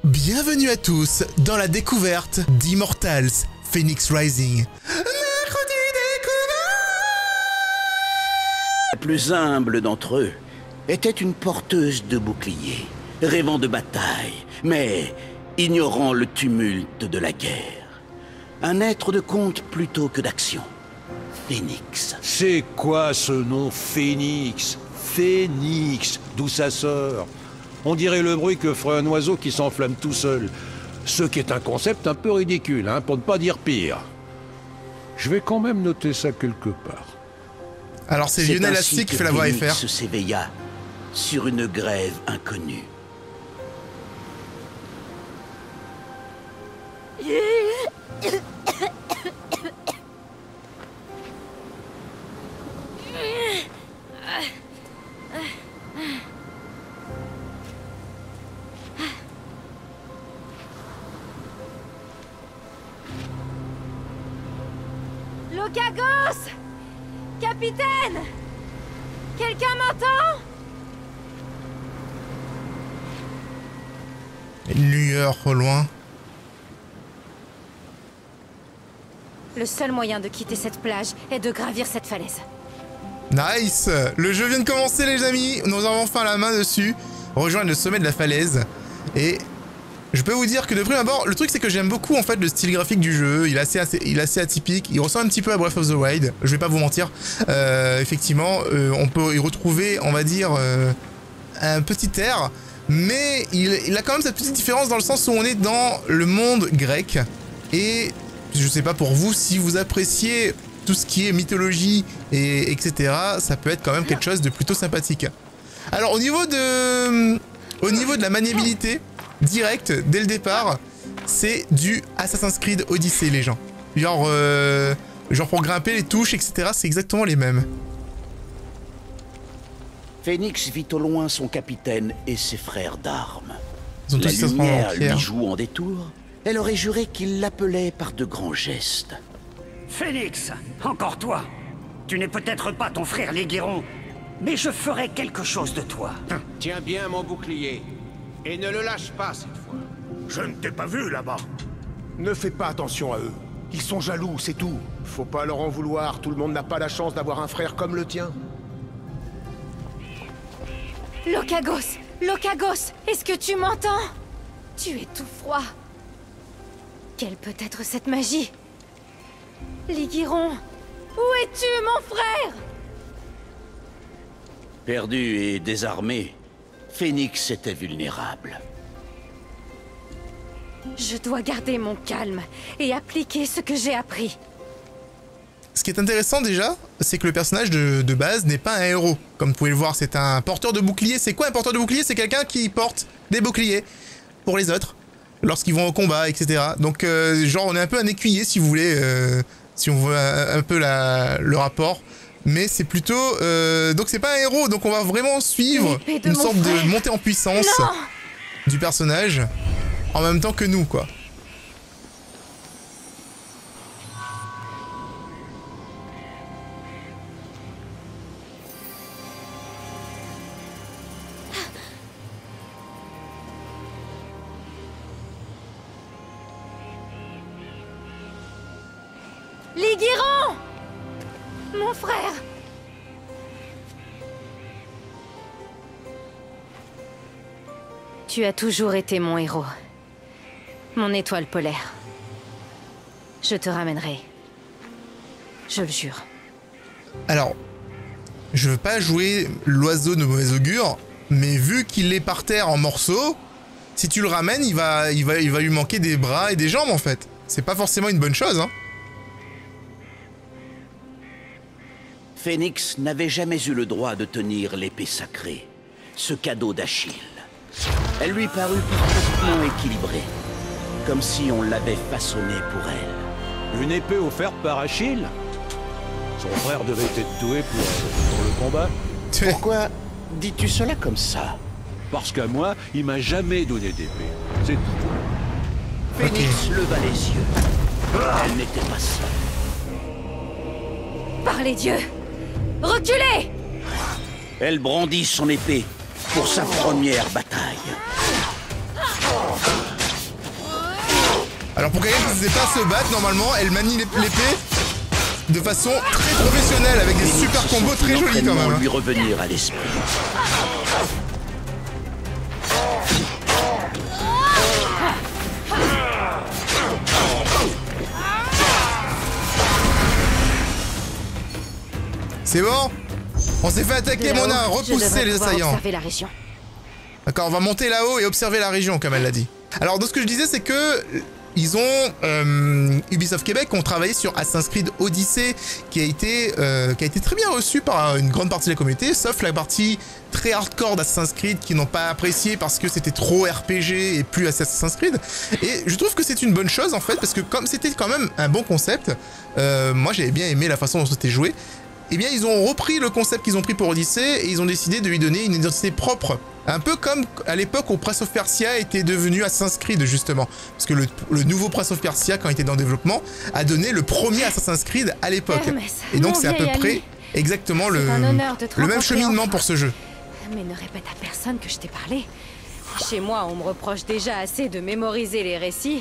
Bienvenue à tous dans la découverte d'Immortals Phoenix Rising. La plus humble d'entre eux était une porteuse de boucliers, rêvant de bataille, mais ignorant le tumulte de la guerre. Un être de conte plutôt que d'action. Phoenix. C'est quoi ce nom Phoenix? Phoenix, d'où ça sort? On dirait le bruit que ferait un oiseau qui s'enflamme tout seul. Ce qui est un concept un peu ridicule, hein, pour ne pas dire pire. Je vais quand même noter ça quelque part. Alors c'est Lionel Astier qui fait la voix FR. Phoenix s'éveilla sur une grève inconnue. Lokagos! Capitaine! Quelqu'un m'entend? Une lueur au loin. Le seul moyen de quitter cette plage est de gravir cette falaise. Nice! Le jeu vient de commencer les amis, nous avons enfin la main dessus. Rejoindre le sommet de la falaise. Et je peux vous dire que de prime abord, le truc c'est que j'aime beaucoup en fait le style graphique du jeu. Il est assez atypique, il ressemble un petit peu à Breath of the Wild, je vais pas vous mentir. Effectivement, on peut y retrouver, on va dire, un petit air. Mais il a quand même cette petite différence dans le sens où on est dans le monde grec. Et je sais pas pour vous, si vous appréciez tout ce qui est mythologie et etc., ça peut être quand même quelque chose de plutôt sympathique. Alors au niveau de la maniabilité, direct, dès le départ, c'est du Assassin's Creed Odyssey les gens. Genre pour grimper les touches, etc., c'est exactement les mêmes. Phoenix vit au loin son capitaine et ses frères d'armes. Ils ont La tous lumière pierre. lui jouant des tours, elle aurait juré qu'il l'appelait par de grands gestes. Phoenix, encore toi. Tu n'es peut-être pas ton frère Léguéron, mais je ferai quelque chose de toi. Tiens bien mon bouclier. Et ne le lâche pas cette fois. Je ne t'ai pas vu là-bas. Ne fais pas attention à eux. Ils sont jaloux, c'est tout. Faut pas leur en vouloir, tout le monde n'a pas la chance d'avoir un frère comme le tien. Lokagos! Lokagos! Est-ce que tu m'entends? Tu es tout froid. Quelle peut être cette magie? Léguéron! Où es-tu, mon frère? Perdu et désarmé, Phoenix était vulnérable. Je dois garder mon calme et appliquer ce que j'ai appris. Ce qui est intéressant déjà, c'est que le personnage de base n'est pas un héros. Comme vous pouvez le voir, c'est un porteur de bouclier. C'est quoi un porteur de bouclier? C'est quelqu'un qui porte des boucliers pour les autres, lorsqu'ils vont au combat, etc. Donc genre on est un peu un écuyer si vous voulez, si on veut un peu le rapport. Mais c'est plutôt... donc c'est pas un héros, donc on va vraiment suivre une sorte de montée en puissance du personnage, en même temps que nous, quoi. Léguéron! Mon frère! Tu as toujours été mon héros. Mon étoile polaire. Je te ramènerai. Je le jure. Alors, je veux pas jouer l'oiseau de mauvais augure, mais vu qu'il est par terre en morceaux, si tu le ramènes, il va lui manquer des bras et des jambes en fait. C'est pas forcément une bonne chose, hein. Phoenix n'avait jamais eu le droit de tenir l'épée sacrée, ce cadeau d'Achille. Elle lui parut parfaitement équilibrée, comme si on l'avait façonnée pour elle. Une épée offerte par Achille? Son frère devait être doué pour le combat. Pourquoi dis-tu cela comme ça? Parce qu'à moi, il m'a jamais donné d'épée. C'est tout. Phoenix leva les yeux. Elle n'était pas seule. Par les dieux! Reculez! Elle brandit son épée pour sa première bataille. Alors pour quelqu'un qui ne sait pas se battre, normalement, elle manie l'épée de façon très professionnelle, avec des super combos très jolis quand même. Lui revenir à l'esprit. C'est bon? On s'est fait attaquer, mais on a repoussé les assaillants. D'accord, on va monter là-haut et observer la région, comme elle l'a dit. Alors, donc ce que je disais, c'est que ils ont Ubisoft Québec ont travaillé sur Assassin's Creed Odyssey, qui a été très bien reçu par une grande partie de la communauté, sauf la partie très hardcore d'Assassin's Creed qui n'ont pas apprécié parce que c'était trop RPG et plus Assassin's Creed. Et je trouve que c'est une bonne chose en fait, parce que comme c'était quand même un bon concept, moi j'avais bien aimé la façon dont c'était joué. Eh bien, ils ont repris le concept qu'ils ont pris pour Odyssey et ils ont décidé de lui donner une identité propre. Un peu comme à l'époque où Prince of Persia était devenu Assassin's Creed, justement. Parce que le nouveau Prince of Persia, quand il était dans le développement, a donné le premier Assassin's Creed à l'époque. Et donc, c'est à peu près exactement le même cheminement pour ce jeu. Mais ne répète à personne que je t'ai parlé. Chez moi, on me reproche déjà assez de mémoriser les récits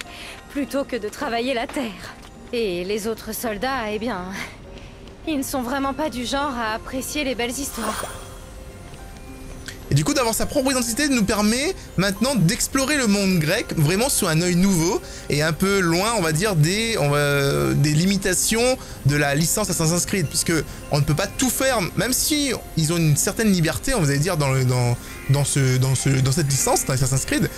plutôt que de travailler la terre. Et les autres soldats, eh bien... ils ne sont vraiment pas du genre à apprécier les belles histoires. Et du coup, d'avoir sa propre identité nous permet maintenant d'explorer le monde grec vraiment sous un œil nouveau et un peu loin, on va dire, des limitations de la licence Assassin's Creed, puisque on ne peut pas tout faire, même si ils ont une certaine liberté, on va dire, dans cette licence, dans Assassin's Creed.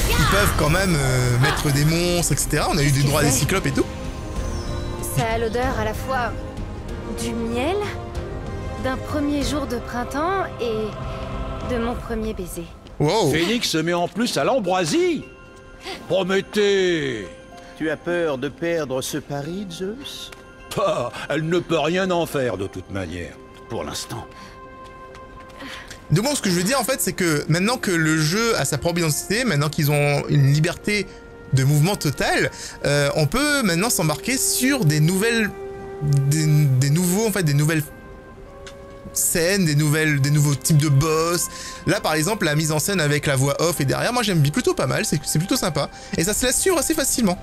Ils peuvent quand même mettre des monstres, etc. On a eu des droits à des cyclopes et tout. Ça a l'odeur à la fois du miel, d'un premier jour de printemps et de mon premier baiser. Wow. Phénix se met en plus à l'ambroisie. Prométhée. Tu as peur de perdre ce pari, Zeus? Bah, elle ne peut rien en faire de toute manière. Pour l'instant. Donc bon, ce que je veux dire en fait, c'est que maintenant que le jeu a sa propre identité, maintenant qu'ils ont une liberté de mouvement total, on peut maintenant s'embarquer sur des nouvelles... des nouvelles scènes, des nouveaux types de boss. Là par exemple la mise en scène avec la voix off et derrière, moi j'aime plutôt pas mal, c'est plutôt sympa et ça se laisse suivre assez facilement.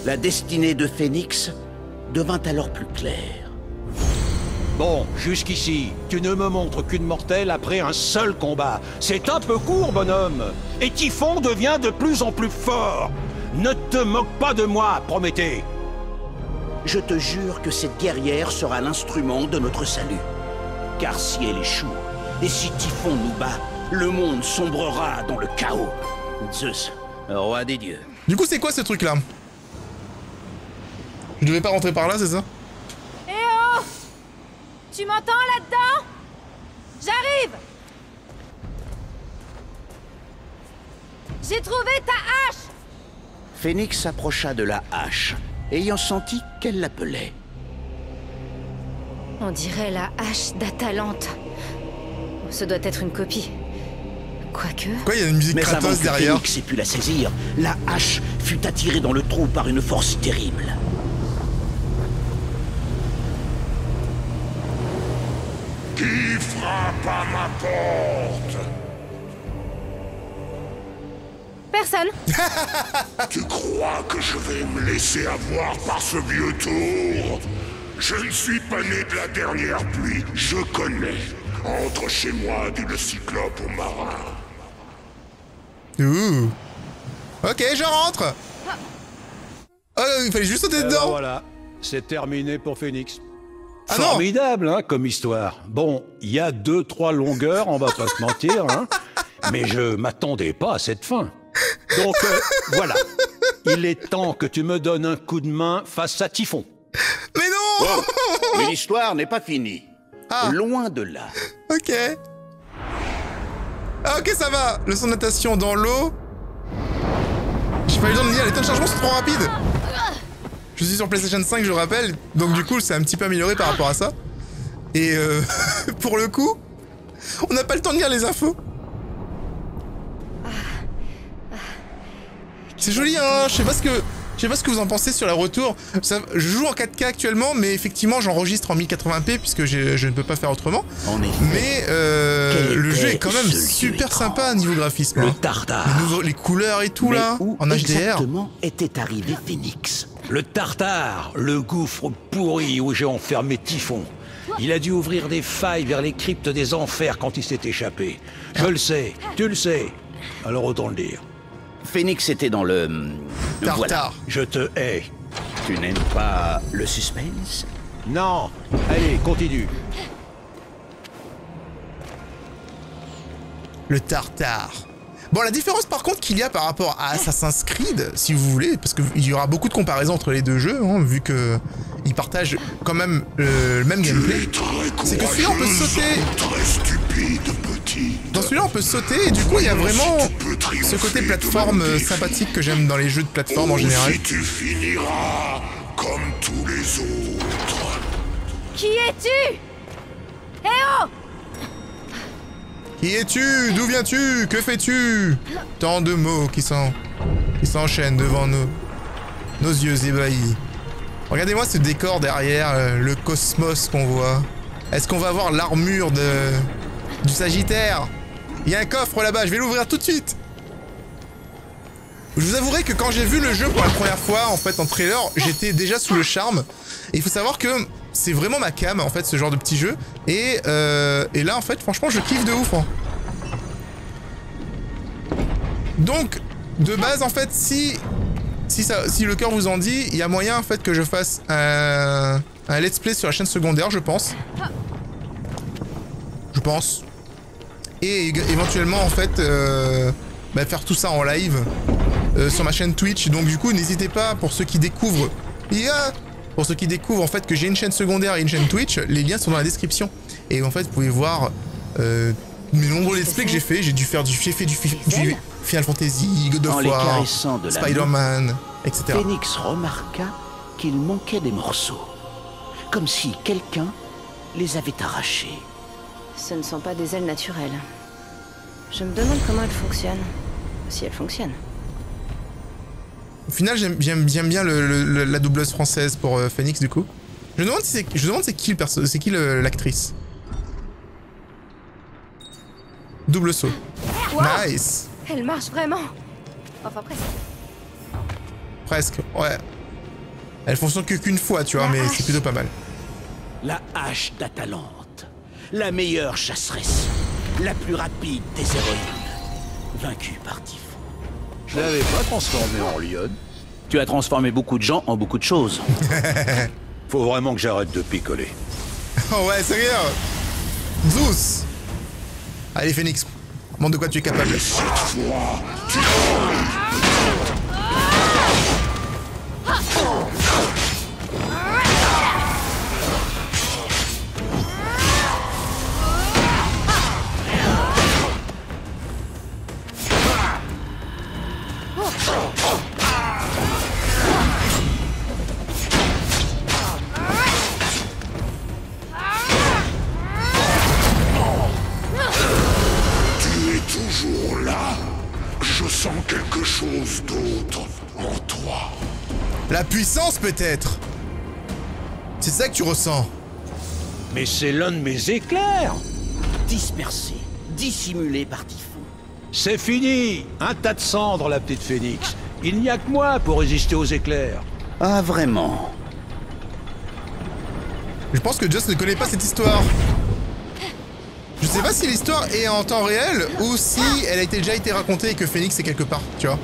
La destinée de Phénix devint alors plus claire. Bon, jusqu'ici, tu ne me montres qu'une mortelle après un seul combat. C'est un peu court, bonhomme. Et Typhon devient de plus en plus fort. Ne te moque pas de moi, Prométhée. Je te jure que cette guerrière sera l'instrument de notre salut. Car si elle échoue, et si Typhon nous bat, le monde sombrera dans le chaos. Zeus, roi des dieux. Du coup, c'est quoi ce truc-là? Je devais pas rentrer par là, c'est ça? Eh oh! Tu m'entends là-dedans? J'arrive! J'ai trouvé ta hache! Phénix s'approcha de la hache, ayant senti qu'elle l'appelait. On dirait la hache d'Atalante. Ce doit être une copie. Quoique... Quoi, il y a une musique Kratos derrière? Phénix ait pu la saisir, la hache fut attirée dans le trou par une force terrible. Qui frappe à ma porte? Personne. Tu crois que je vais me laisser avoir par ce vieux tour? Je ne suis pas né de la dernière pluie, je connais. Entre chez moi, dit le cyclope au marin. Ouh. Ok, je rentre. Oh, il fallait juste sauter dedans. Voilà, c'est terminé pour Phénix. Ah Formidable, hein, comme histoire. Bon, il y a 2-3 longueurs, on va pas se mentir, hein. Mais je m'attendais pas à cette fin. Donc, voilà. Il est temps que tu me donnes un coup de main face à Typhon. Mais non. Oh, mais l'histoire n'est pas finie. Ah. Loin de là. Ok. Ah ok, ça va. Leçon de natation dans l'eau. J'ai pas eu le temps de lire, les temps de chargement sont trop rapides. Je suis sur PlayStation 5, je rappelle, donc du coup c'est un petit peu amélioré par rapport à ça. Et pour le coup, on n'a pas le temps de lire les infos. C'est joli hein, je sais pas ce que... Je sais pas ce que vous en pensez sur la retour. Je joue en 4K actuellement, mais effectivement j'enregistre en 1080p puisque je ne peux pas faire autrement. En effet. Mais le jeu est quand même super sympa niveau graphisme. Le hein. Tartare. Les couleurs et tout Mais là, où en HDR. exactement était arrivé Phoenix? Le Tartare, le gouffre pourri où j'ai enfermé Typhon. Il a dû ouvrir des failles vers les cryptes des enfers quand il s'est échappé. Je le sais, tu le sais. Alors autant le dire. Phoenix était dans le... Voilà. Tartare. Je te hais. Tu n'aimes pas le suspense? Non. Allez, continue. Le Tartare. Bon, la différence par contre qu'il y a par rapport à Assassin's Creed, si vous voulez, parce qu'il y aura beaucoup de comparaisons entre les deux jeux, hein, vu que ils partagent quand même le même gameplay, c'est que celui-là on peut sauter. Très stupide, petit. Dans celui-là on peut sauter et du coup il y a vraiment ce côté plateforme sympathique que j'aime dans les jeux de plateforme en général. Si tu finiras comme tous les autres. Qui es-tu? Eh oh! Qui es-tu? D'où viens-tu? Que fais-tu? Tant de mots qui s'enchaînent devant nos yeux ébahis. Regardez-moi ce décor derrière, le cosmos qu'on voit. Est-ce qu'on va voir l'armure du Sagittaire? Il y a un coffre là-bas, je vais l'ouvrir tout de suite. Je vous avouerai que quand j'ai vu le jeu pour la première fois, en fait, en trailer, j'étais déjà sous le charme. Et il faut savoir que c'est vraiment ma cam, en fait, ce genre de petit jeu. Et là, en fait, franchement, je kiffe de ouf. Hein. Donc, de base, en fait, si le cœur vous en dit, il y a moyen, en fait, que je fasse un let's play sur la chaîne secondaire, je pense. Je pense. Et éventuellement, en fait, faire tout ça en live sur ma chaîne Twitch. Donc, du coup, n'hésitez pas, pour ceux qui découvrent... Pour ceux qui découvrent en fait que j'ai une chaîne secondaire et une chaîne Twitch, les liens sont dans la description. Et en fait, vous pouvez voir mes nombreux let's play que j'ai fait. J'ai fait du Final Fantasy, God of War, Spider-Man, etc. Phoenix remarqua qu'il manquait des morceaux. Comme si quelqu'un les avait arrachés. Ce ne sont pas des ailes naturelles. Je me demande comment elles fonctionnent. Si elles fonctionnent. Au final, j'aime bien la doubleuse française pour Phoenix, du coup. Je me demande c'est qui le perso, c'est qui l'actrice. Double saut. Wow. Nice. Elle marche vraiment. Enfin, presque. Presque, ouais. Elle fonctionne qu'une fois, tu vois, mais c'est plutôt pas mal. La hache d'Atalante. La meilleure chasseresse. La plus rapide des héroïnes. Vaincue par Typhon. Je l'avais pas transformé en lionne. Tu as transformé beaucoup de gens en beaucoup de choses. Faut vraiment que j'arrête de picoler. Oh ouais, sérieux. Zeus. Allez, Phoenix. Montre de quoi tu es capable. Toujours là, je sens quelque chose d'autre en toi. La puissance, peut-être. C'est ça que tu ressens. Mais c'est l'un de mes éclairs. Dispersé, dissimulé par Typhon. C'est fini. Un tas de cendres, la petite Phoenix. Il n'y a que moi pour résister aux éclairs. Ah, vraiment? Je pense que Just ne connaît pas cette histoire. Je sais pas si l'histoire est en temps réel ou si elle a déjà été racontée et que Phoenix est quelque part, tu vois.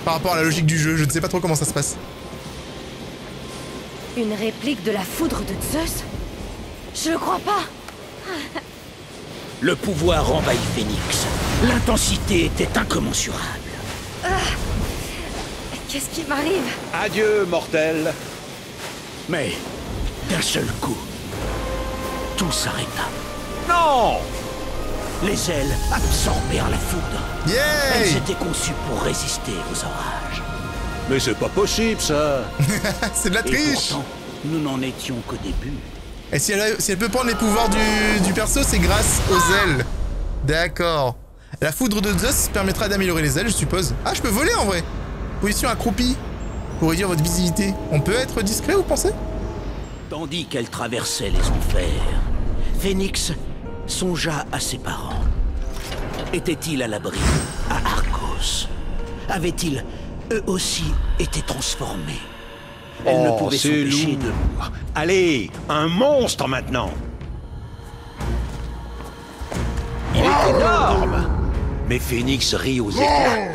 Par rapport à la logique du jeu, je ne sais pas trop comment ça se passe. Une réplique de la foudre de Zeus? Je le crois pas. Le pouvoir envahit Phoenix. L'intensité était incommensurable. Qu'est-ce qui m'arrive? Adieu, mortel. Mais, d'un seul coup, tout s'arrêta. Non! Les ailes absorbèrent la foudre. Elles Yay! étaient conçues pour résister aux orages. Mais c'est pas possible, ça. C'est de la Et triche. pourtant, nous n'en étions qu'au début. Et si elle peut prendre les pouvoirs du perso, c'est grâce aux ailes. D'accord. La foudre de Zeus permettra d'améliorer les ailes, je suppose. Ah, je peux voler en vrai. Position accroupie. Pour réduire votre visibilité. On peut être discret, vous pensez? Tandis qu'elle traversait les enfers, Phénix songea à ses parents. Étaient-ils à l'abri à Argos? Avaient-ils, eux aussi, été transformés? Elle ne pouvait s'empêcher de... Allez, un monstre maintenant. Il est énorme. Mais Phénix rit aux éclats.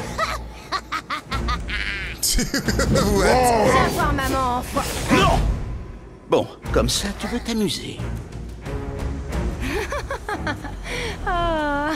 Viens voir maman, enfoiré. Non! Bon, comme ça, tu veux t'amuser. Oh,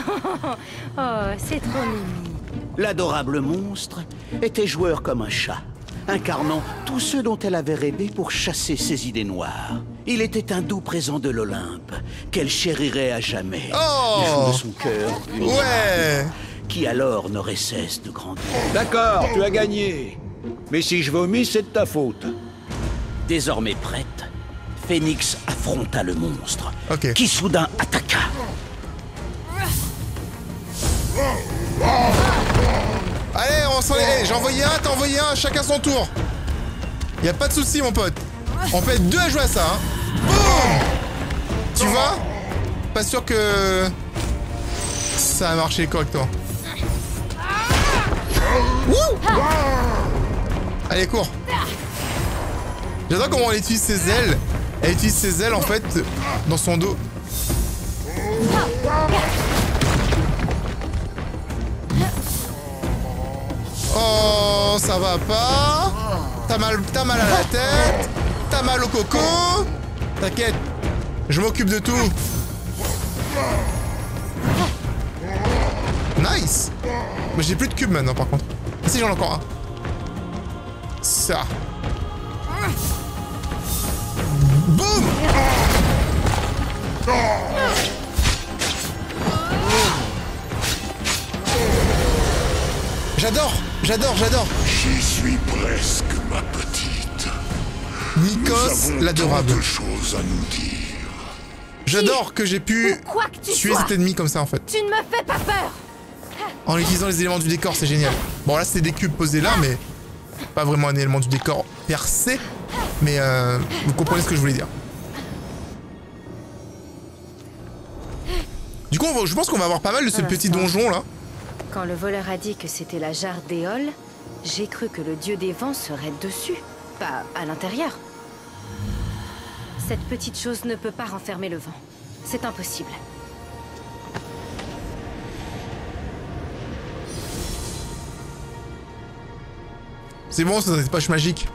c'est trop mimi. L'adorable monstre était joueur comme un chat, incarnant tout ce dont elle avait rêvé pour chasser ses idées noires. Il était un doux présent de l'Olympe, qu'elle chérirait à jamais. Du fond de son cœur, une ouais, qui alors n'aurait cesse de grandir. D'accord, tu as gagné. Mais si je vomis, c'est de ta faute. Désormais prête, Phénix affronta le monstre, qui soudain attaqua. Allez, on s'en est. J'ai envoyé un, t'as envoyé un, chacun son tour. Y a pas de souci, mon pote. On peut être deux à jouer à ça, hein. Boum! Tu vois? Pas sûr que ça a marché correctement. Wouh! Allez, cours. J'adore comment elle utilise ses ailes. Elle utilise ses ailes, en fait, dans son dos. Oh, ça va pas. T'as mal à la tête. T'as mal au coco. T'inquiète, je m'occupe de tout. Nice. Mais j'ai plus de cubes maintenant, par contre. Ah si, j'en ai encore un. Ça. Boum. J'adore. J'y suis presque, ma petite. Nikos, l'adorable. Nous avons tant de choses à nous dire. J'adore que j'ai pu tuer cet ennemi comme ça, en fait. Tu ne me fais pas peur. En utilisant les éléments du décor, c'est génial. Bon, là, c'est des cubes posés là, mais pas vraiment un élément du décor percé. Mais vous comprenez ce que je voulais dire. Du coup, je pense qu'on va avoir pas mal de ce petit donjon là. Quand le voleur a dit que c'était la jarre d'Éole, j'ai cru que le dieu des vents serait dessus, pas à l'intérieur. Cette petite chose ne peut pas renfermer le vent. C'est impossible. C'est bon, ça doit être poche magique.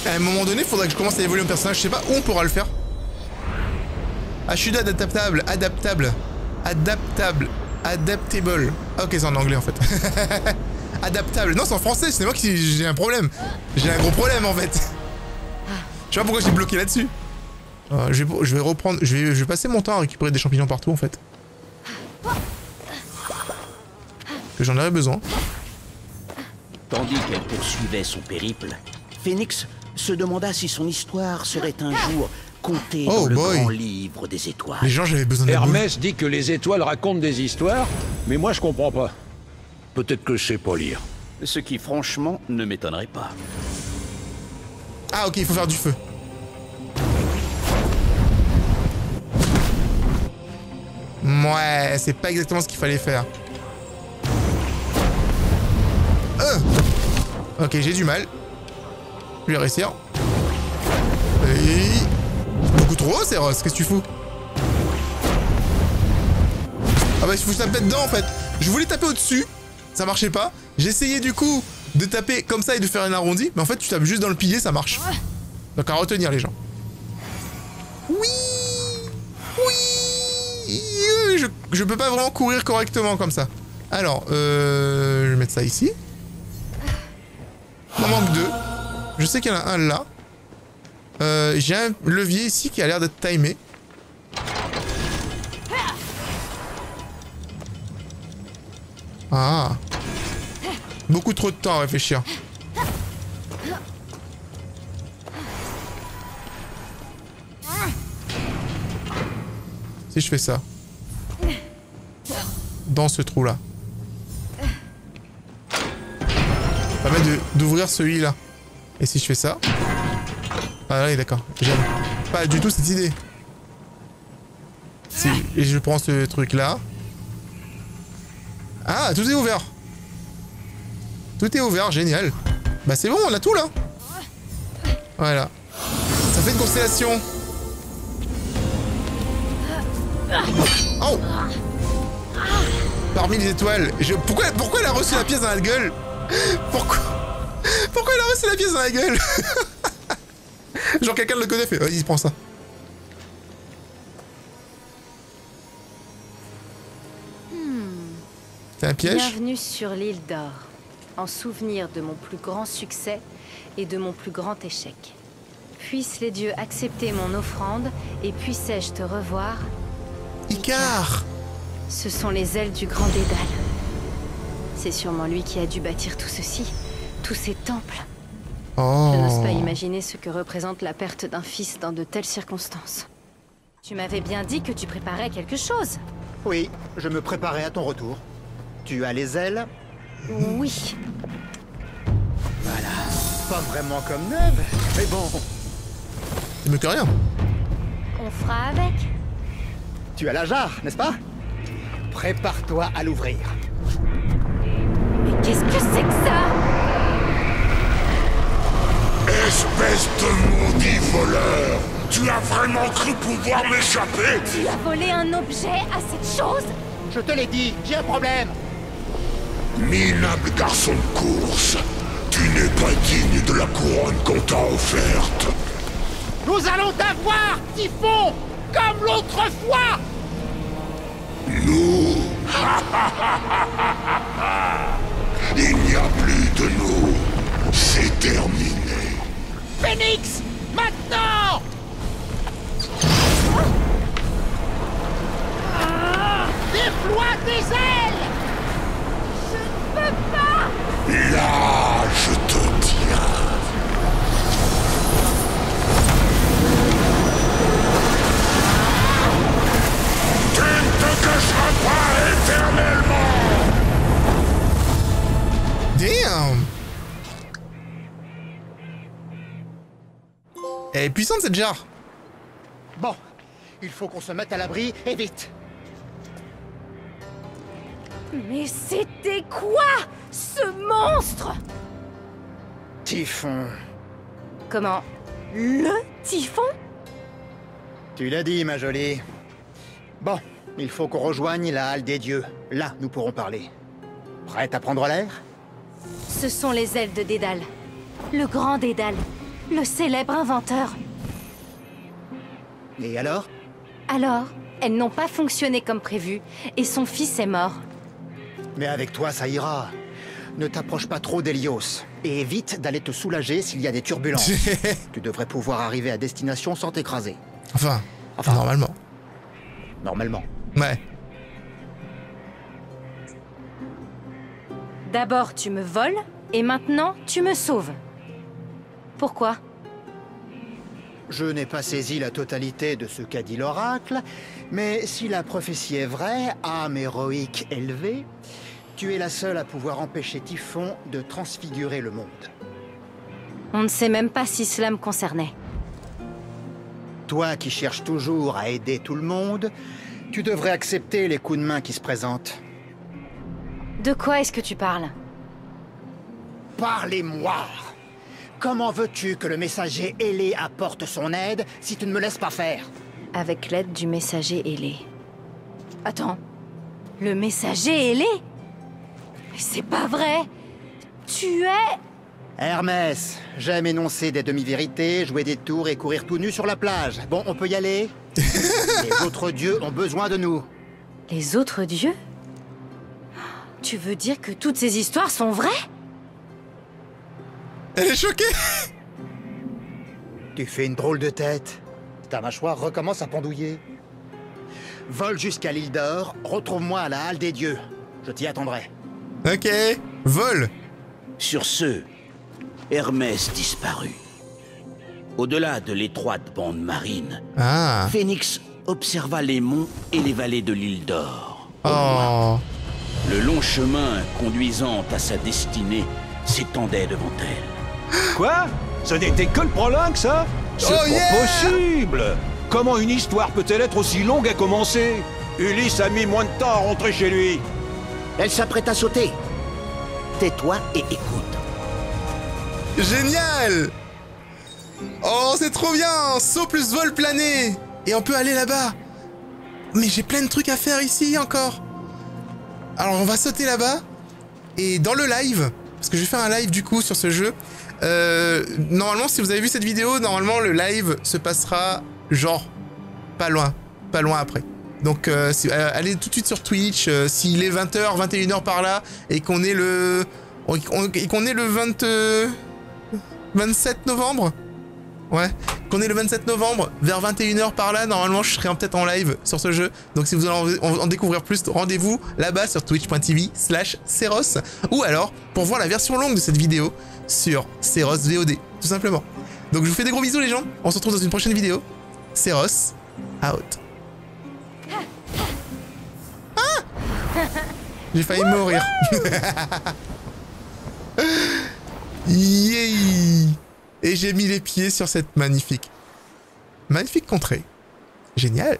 À un moment donné, il faudrait que je commence à évoluer mon personnage. Je sais pas où on pourra le faire. Ah, je suis adaptable. Adaptable. Ah, ok, c'est en anglais en fait. Adaptable. Non, c'est en français. C'est moi qui j'ai un problème. J'ai un gros problème en fait. Je sais pas pourquoi j'ai bloqué là-dessus. Je vais reprendre. Je vais passer mon temps à récupérer des champignons partout en fait. Que j'en aurais besoin. Tandis qu'elle poursuivait son périple, Phénix se demanda si son histoire serait un jour contée dans le grand livre des étoiles. Les gens, j'avais besoin de Hermès dit que les étoiles racontent des histoires, mais moi je comprends pas. Peut-être que je sais pas lire. Ce qui franchement ne m'étonnerait pas. Ah ok, il faut faire du feu. Ouais, c'est pas exactement ce qu'il fallait faire. Ok, j'ai du mal. Je vais réussir. Et... beaucoup trop haut, c'est Ross. Qu'est-ce que tu fous? Ah bah il faut que je tape dedans en fait. Je voulais taper au-dessus. Ça marchait pas. J'ai essayé du coup de taper comme ça et de faire un arrondi. Mais en fait tu tapes juste dans le pilier, ça marche. Donc à retenir les gens. Oui. Je peux pas vraiment courir correctement comme ça. Alors, je vais mettre ça ici. Il m'en manque deux. Je sais qu'il y en a un là. J'ai un levier ici qui a l'air d'être timé. Ah. Beaucoup trop de temps à réfléchir. Si je fais ça. Dans ce trou là. Ça permet d'ouvrir celui-là. Et si je fais ça... Ah oui, d'accord. J'aime pas du tout cette idée. Si, et je prends ce truc-là. Ah, tout est ouvert. Tout est ouvert, génial. Bah c'est bon, on a tout là. Voilà. Ça fait une constellation. Oh. Parmi les étoiles. Pourquoi elle a reçu la pièce dans la gueule? Pourquoi elle a reçu la pièce dans la gueule? Genre quelqu'un le connaît, fait vas-y, prends ça. C'est un piège? Bienvenue sur l'île d'Or, en souvenir de mon plus grand succès et de mon plus grand échec. Puissent les dieux accepter mon offrande et puissais-je te revoir, Icar. Ce sont les ailes du grand Dédale. C'est sûrement lui qui a dû bâtir tout ceci, tous ces temples. Oh. Je n'ose pas imaginer ce que représente la perte d'un fils dans de telles circonstances. Tu m'avais bien dit que tu préparais quelque chose. Oui, je me préparais à ton retour. Tu as les ailes? Oui. Voilà. Pas vraiment comme neuve, mais bon. C'est mieux que rien. On fera avec. Tu as la jarre, n'est-ce pas? Prépare-toi à l'ouvrir. Mais qu'est-ce que c'est que ça? Espèce de maudit voleur! Tu as vraiment cru pouvoir m'échapper? Tu as volé un objet à cette chose? Je te l'ai dit, j'ai un problème. Minable garçon de course, tu n'es pas digne de la couronne qu'on t'a offerte. Nous allons t'avoir, Typhon, comme l'autre fois. Nous? Il n'y a plus de nous. C'est terminé. Phénix, maintenant! Déploie tes ailes! Je ne peux pas! Là, je te tiens. Tu ne te cacheras pas éternellement! Damn. Elle est puissante cette jarre. Bon, il faut qu'on se mette à l'abri et vite. Mais c'était quoi, ce monstre? Typhon. Comment? Le typhon? Tu l'as dit, ma jolie. Bon, il faut qu'on rejoigne la halle des dieux. Là, nous pourrons parler. Prête à prendre l'air? Ce sont les ailes de Dédale. Le grand Dédale. Le célèbre inventeur. Et alors? Alors, elles n'ont pas fonctionné comme prévu, et son fils est mort. Mais avec toi, ça ira. Ne t'approche pas trop d'Hélios. Et évite d'aller te soulager s'il y a des turbulences. Tu devrais pouvoir arriver à destination sans t'écraser. Enfin, normalement. Normalement. Ouais. D'abord, tu me voles, et maintenant, tu me sauves. Pourquoi? Je n'ai pas saisi la totalité de ce qu'a dit l'oracle, mais si la prophétie est vraie, âme héroïque élevée, tu es la seule à pouvoir empêcher Typhon de transfigurer le monde. On ne sait même pas si cela me concernait. Toi qui cherches toujours à aider tout le monde, tu devrais accepter les coups de main qui se présentent. De quoi est-ce que tu parles? Parlez-moi! Comment veux-tu que le messager ailé apporte son aide si tu ne me laisses pas faire? Avec l'aide du messager ailé. Attends, le messager ailé? Mais c'est pas vrai! Tu es... Hermès, j'aime énoncer des demi-vérités, jouer des tours et courir tout nu sur la plage. Bon, on peut y aller? Les autres dieux ont besoin de nous. Les autres dieux? Tu veux dire que toutes ces histoires sont vraies? Elle est choquée. Tu fais une drôle de tête. Ta mâchoire recommence à pendouiller. Vole jusqu'à l'île d'Or, retrouve-moi à la Halle des Dieux. Je t'y attendrai. Ok, vol. Sur ce, Hermès disparut. Au-delà de l'étroite bande marine, Phénix observa les monts et les vallées de l'île d'Or. Oh. Le long chemin conduisant à sa destinée s'étendait devant elle. Quoi? Ce n'était que le prologue, ça? C'est pas possible! Comment une histoire peut-elle être aussi longue à commencer? Ulysse a mis moins de temps à rentrer chez lui. Elle s'apprête à sauter. Tais-toi et écoute. Génial! Oh, c'est trop bien! Saut plus vol plané! Et on peut aller là-bas! Mais j'ai plein de trucs à faire ici encore! Alors on va sauter là-bas, et dans le live, parce que je vais faire un live du coup sur ce jeu, normalement si vous avez vu cette vidéo, normalement le live se passera genre pas loin après. Donc allez tout de suite sur Twitch, s'il est 20h, 21h par là, et qu'on est le... qu'on est le 27 novembre. Ouais, qu'on est le 27 novembre, vers 21h par là, normalement je serai peut-être en live sur ce jeu. Donc si vous voulez en découvrir plus, rendez-vous là-bas sur twitch.tv/Seros. Ou alors, pour voir la version longue de cette vidéo, sur Seros VOD, tout simplement. Donc je vous fais des gros bisous les gens, on se retrouve dans une prochaine vidéo. Seros, out. Ah! J'ai failli mourir. Yay! Et j'ai mis les pieds sur cette magnifique contrée. Génial!